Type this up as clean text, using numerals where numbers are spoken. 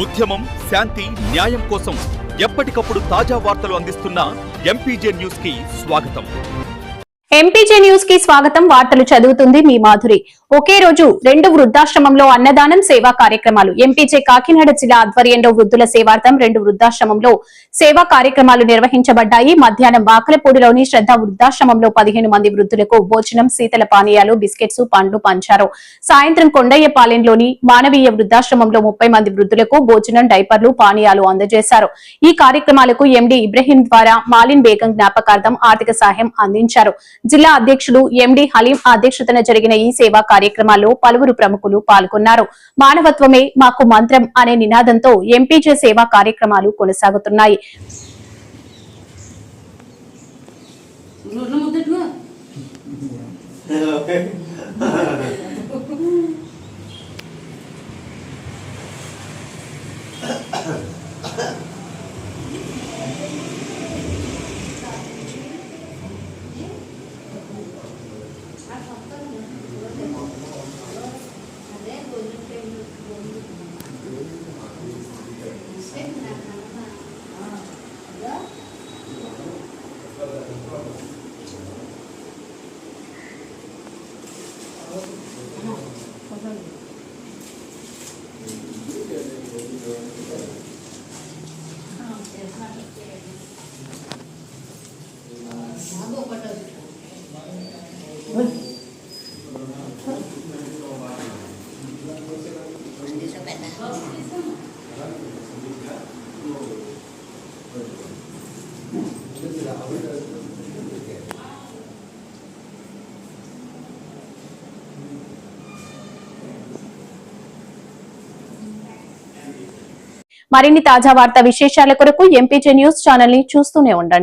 ఉద్యమం శాంతి న్యాయం కోసం ఎప్పటికప్పుడు తాజా వార్తలు అందిస్తున్న ఎంపీజే న్యూస్ కి స్వాగతం. ఎంపీజే న్యూస్ కి స్వాగతం. వార్తలు చదువుతుంది మీ మాధురి. ఒకే రోజు 2 వృద్ధాశ్రమంలో అన్నదానం సేవా కార్యక్రమాలు. ఎంపీజే కాకినాడ జిల్లా ఆధ్వర్యంలో వృద్ధుల సేవార్థం 2 వృద్ధాశ్రమంలో సేవా కార్యక్రమాలు నిర్వహించబడ్డాయి. మధ్యాహ్నం వాకలపూడిలోని శ్రద్ధ వృద్ధాశ్రమంలో 15 మంది వృద్ధులకు భోజనం, శీతల పానీయాలు, బిస్కెట్స్, పండ్లు పంచారు. సాయంత్రం కొండయ్యపాలెంలోని మానవీయ వృద్ధాశ్రమంలో 30 మంది వృద్ధులకు భోజనం, డైపర్లు, పానీయాలు అందజేశారు. ఈ కార్యక్రమాలకు ఎండీ ఇబ్రహీం ద్వారా మాలిన్ బేగం జ్ఞాపకార్థం ఆర్థిక సహాయం అందించారు. జిల్లా అధ్యక్షులు ఎండీ హలీం అధ్యక్షతన జరిగిన ఈ సేవా కార్యక్రమాల్లో పలువురు ప్రముఖులు పాల్గొన్నారు. మానవత్వమే మాకు మంత్రం అనే నినాదంతో ఎంపీజే సేవా కార్యక్రమాలు కొనసాగుతున్నాయి. మరిన్ని తాజా వార్తా విశేషాల కొరకు ఎంపీజే న్యూస్ ఛానల్ ని చూస్తూనే ఉండండి.